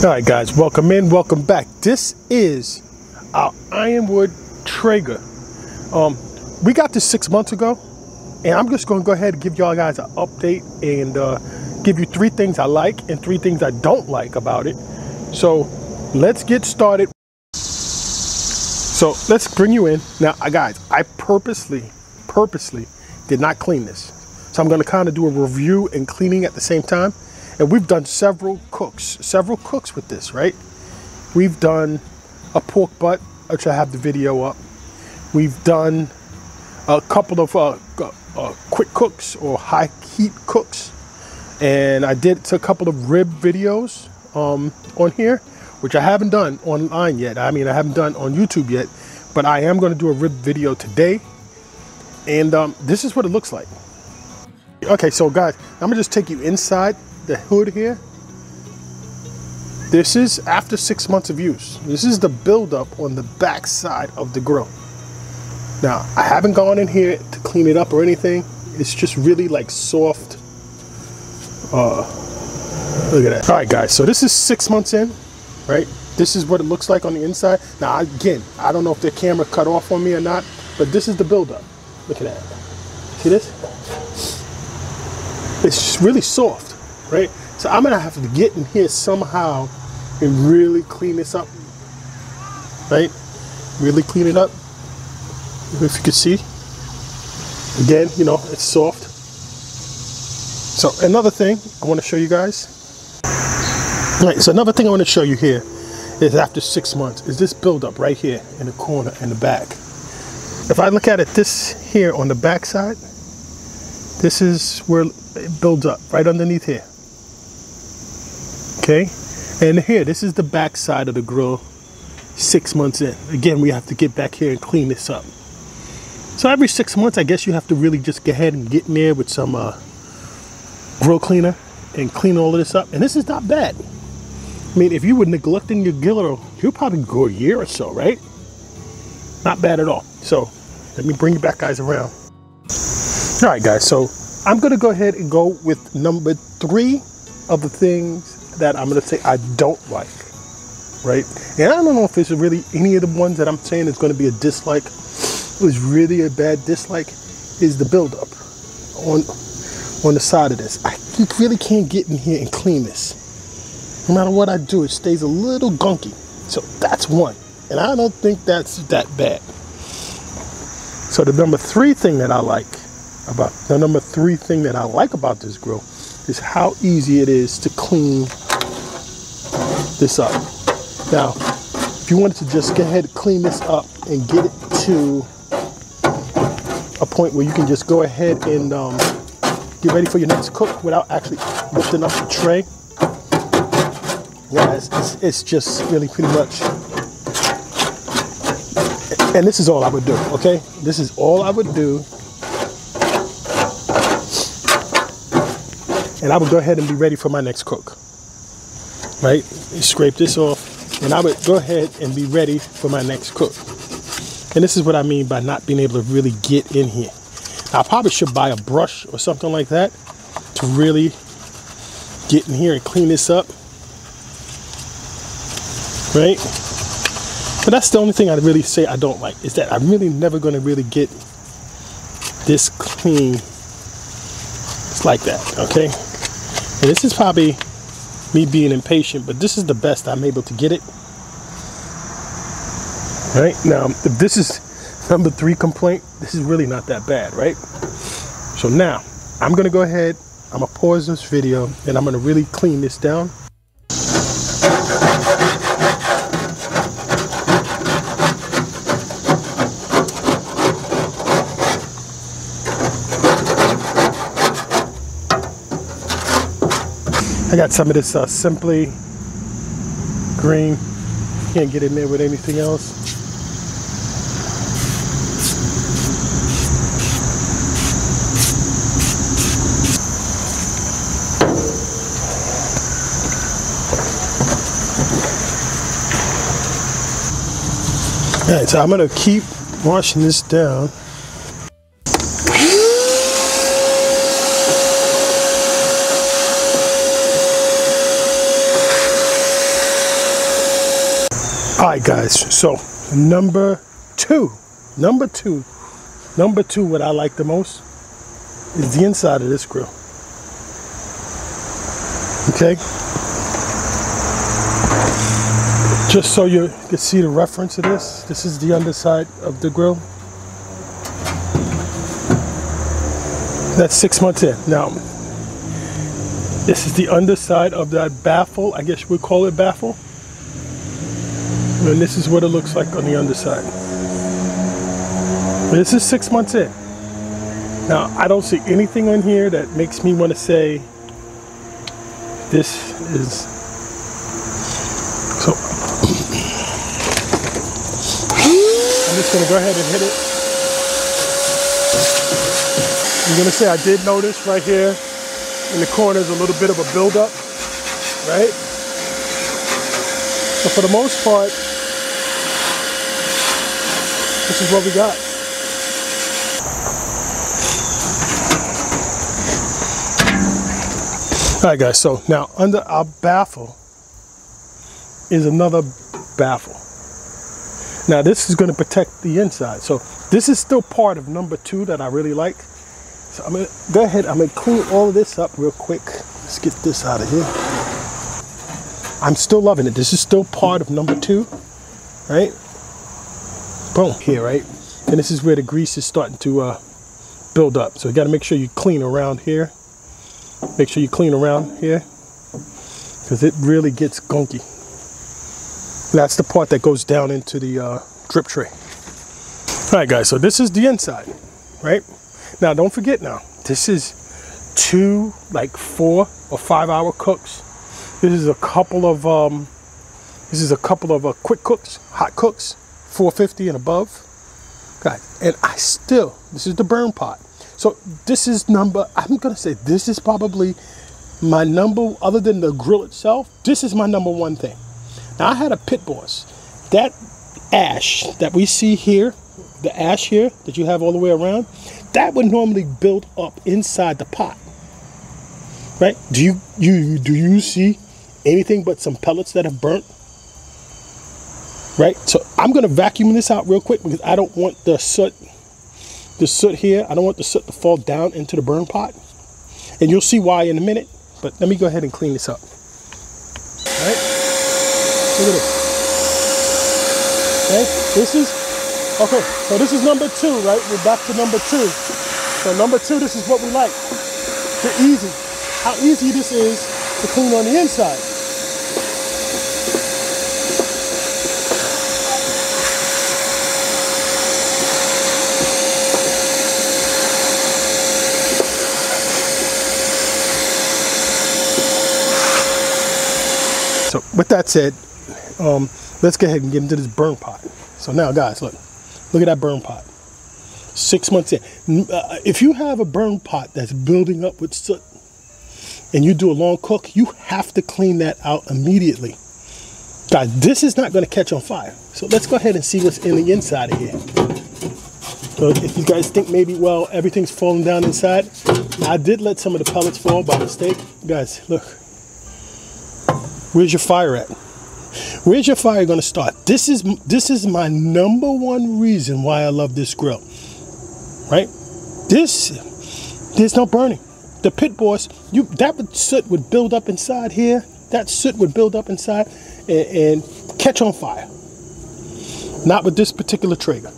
All right, guys, welcome in, welcome back. This is our Ironwood Traeger. We got this 6 months ago, and I'm just going to go ahead and give y'all guys an update and give you 3 things I like and 3 things I don't like about it. So let's get started. So let's bring you in. Now, guys, I purposely did not clean this. So I'm going to kind of do a review and cleaning at the same time. And we've done several cooks with this, right? We've done a pork butt, which I have the video up. We've done a couple of quick cooks or high heat cooks. And I did a couple of rib videos on here, which I haven't done online yet. I mean, I haven't done on YouTube yet, but I am going to do a rib video today. And this is what it looks like. Okay, so guys, I'm gonna just take you inside the hood here. This is after 6 months of use. This is the buildup on the back side of the grill. Now, I haven't gone in here to clean it up or anything. It's just really like soft. Look at that. All right, guys, so this is 6 months in, right? This is what it looks like on the inside. Now, again, I don't know if the camera cut off on me or not, but this is the buildup. Look at that. See this? It's really soft, right? So I'm gonna have to get in here somehow and really clean this up, right? Really clean it up. If you can see, again, you know, it's soft. So another thing I want to show you guys. All right, so another thing I want to show you here is after 6 months is this buildup right here in the corner in the back. If I look at it this here on the back side, this is where it builds up, right underneath here. Okay, and here, this is the back side of the grill 6 months in. Again, we have to get back here and clean this up. So every 6 months, I guess you have to really just go ahead and get in there with some grill cleaner and clean all of this up. And this is not bad. I mean, if you were neglecting your grill, you'll probably go a year or so, right? Not bad at all. So let me bring you back guys around. All right, guys, so I'm going to go ahead and go with number 3 of the things that I'm going to say I don't like, right? And I don't know if it's really any of the ones that I'm saying is going to be a dislike. It was really a bad dislike is the buildup on the side of this. I really can't get in here and clean this. No matter what I do, it stays a little gunky. So that's one. And I don't think that's that bad. So the number 3 thing that I like about this grill is how easy it is to clean this up. Now, if you wanted to just go ahead and clean this up and get it to a point where you can just go ahead and get ready for your next cook without actually lifting up the tray, yeah, it's just really pretty much. And this is all I would do, okay? This is all I would do. And I would go ahead and be ready for my next cook, right? Scrape this off, and I would go ahead and be ready for my next cook. And this is what I mean by not being able to really get in here. Now, I probably should buy a brush or something like that to really get in here and clean this up, right? But that's the only thing I really say I don't like, is that I'm really never going to really get this clean. It's like that, okay? And this is probably me being impatient, but this is the best I'm able to get it. Right? Now, if this is number 3 complaint, this is really not that bad, right? So now, I'm going to go ahead, I'm going to pause this video, and I'm going to really clean this down. I got some of this Simply green. Can't get in there with anything else. All right, so I'm gonna keep washing this down. All right, guys, so number two, what I like the most is the inside of this grill. Okay, just so you can see the reference of this is the underside of the grill. That's 6 months in. Now, this is the underside of that baffle. I guess we'd call it baffle. And this is what it looks like on the underside. This is 6 months in. Now, I don't see anything on here that makes me want to say this is... So, I'm just going to go ahead and hit it. I'm going to say I did notice right here in the corners a little bit of a buildup, right? But for the most part, this is what we got. All right, guys, so now under our baffle is another baffle. Now this is going to protect the inside. So this is still part of number 2 that I really like. So I'm going to go ahead, I'm going to clean all of this up real quick. Let's get this out of here. I'm still loving it. This is still part of number 2, right? Boom, here, right? And this is where the grease is starting to build up. So you got to make sure you clean around here. Make sure you clean around here because it really gets gunky. That's the part that goes down into the drip tray. All right, guys, so this is the inside, right? Now, don't forget now, this is 2, like 4 or 5 hour cooks. This is a couple of quick cooks, hot cooks, 450 and above. Guys, and this is the burn pot. So this is I'm gonna say this is probably my number, other than the grill itself, this is my number 1 thing. Now I had a pit boss. That ash that we see here, the ash here that you have all the way around, that would normally build up inside the pot, right? Do you see anything but some pellets that have burnt? Right? So I'm gonna vacuum this out real quick because I don't want the soot here. I don't want the soot to fall down into the burn pot. And you'll see why in a minute. But let me go ahead and clean this up. All right? Look at this. Okay, okay, so this is number 2, right? We're back to number 2. So number 2, this is what we like. How easy this is to clean on the inside. So with that said, let's go ahead and get into this burn pot. So now, guys, look at that burn pot. 6 months in. If you have a burn pot that's building up with soot and you do a long cook, you have to clean that out immediately. Guys, this is not going to catch on fire. So let's go ahead and see what's in the inside of here. So if you guys think maybe, well, everything's falling down inside, I did let some of the pellets fall by mistake. Guys, look. Where's your fire at? Where's your fire going to start? This is my number 1 reason why I love this grill. Right? There's no burning. The pit boss, that soot would build up inside here. That soot would build up inside and catch on fire. Not with this particular Traeger.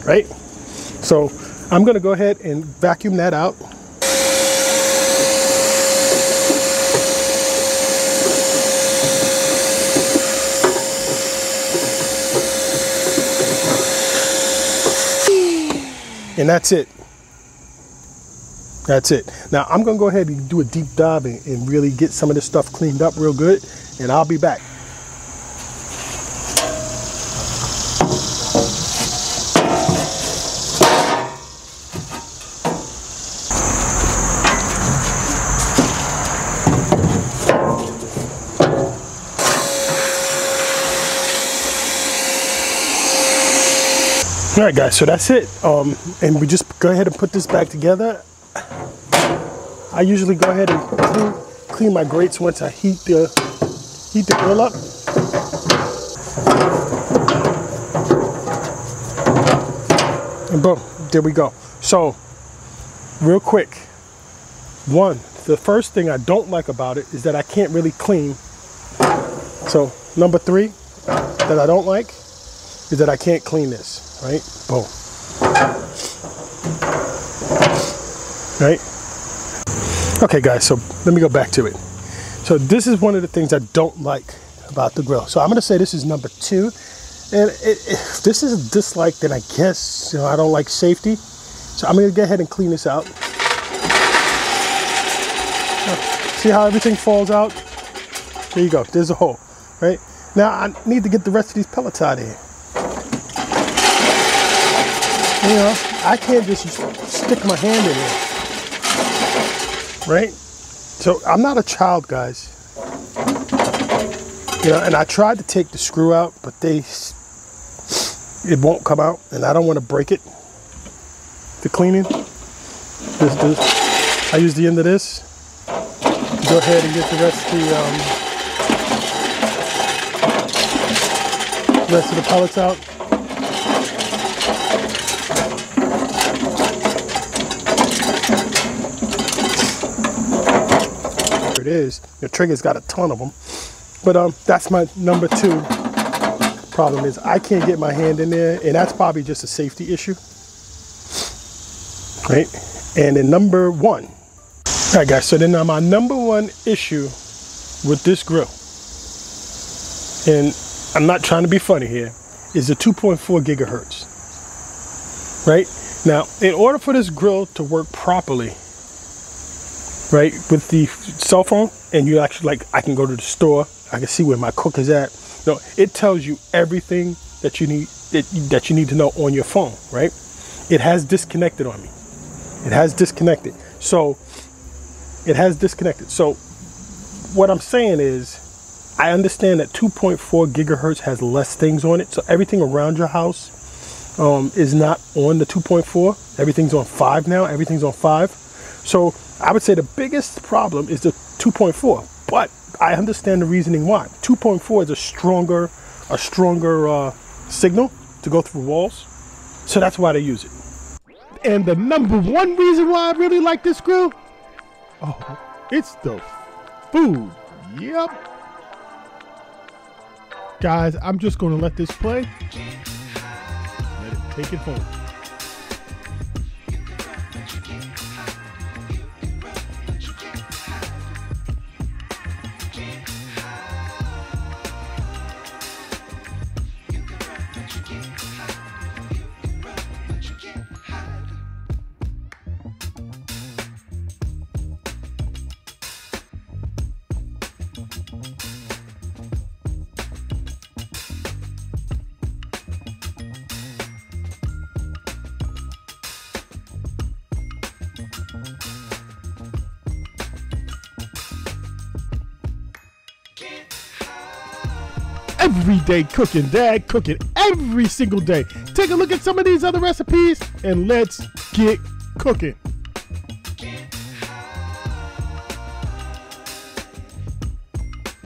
Right? So I'm going to go ahead and vacuum that out. And that's it. That's it. Now I'm gonna go ahead and do a deep dive and really get some of this stuff cleaned up real good, and I'll be back. All right, guys, so that's it. And we just go ahead and put this back together. I usually go ahead and clean my grates once I heat the grill up. And boom, there we go. So, real quick, the first thing I don't like about it is that I can't really clean. So, number 3 that I don't like is that I can't clean this, right? Boom. Right? Okay, guys, so let me go back to it. So this is one of the things I don't like about the grill. So I'm gonna say this is number 2. And if this is a dislike, then I guess, I don't like safety. So I'm gonna go ahead and clean this out. See how everything falls out? There you go, there's a hole, right? Now I need to get the rest of these pellets out of here. I can't just stick my hand in here. Right? So I'm not a child, guys. And I tried to take the screw out, but it won't come out, and I don't want to break it. The cleaning. I use the end of this. Go ahead and get the rest of the pellets out. It is. The Traeger's got a ton of them, but that's my number 2 problem is I can't get my hand in there, and that's probably just a safety issue, right? And then number 1, all right, guys. So then my number 1 issue with this grill, and I'm not trying to be funny here, is the 2.4 gigahertz. Right now, in order for this grill to work properly, right, with the cell phone, and you actually, I can go to the store, I can see where my cook is at. It tells you everything that you need that you need to know on your phone, right? It has disconnected on me. It has disconnected. So what I'm saying is, I understand that 2.4 gigahertz has less things on it. So everything around your house is not on the 2.4. Everything's on 5 now. Everything's on 5. So I would say the biggest problem is the 2.4, but I understand the reasoning why. 2.4 is a stronger signal to go through walls, so that's why they use it. And the number 1 reason why I really like this grill, it's the food. Yep. Guys, I'm just going to let this play. Let it take it home. Everyday cooking, Dad cooking every single day. Take a look at some of these other recipes and let's get cooking.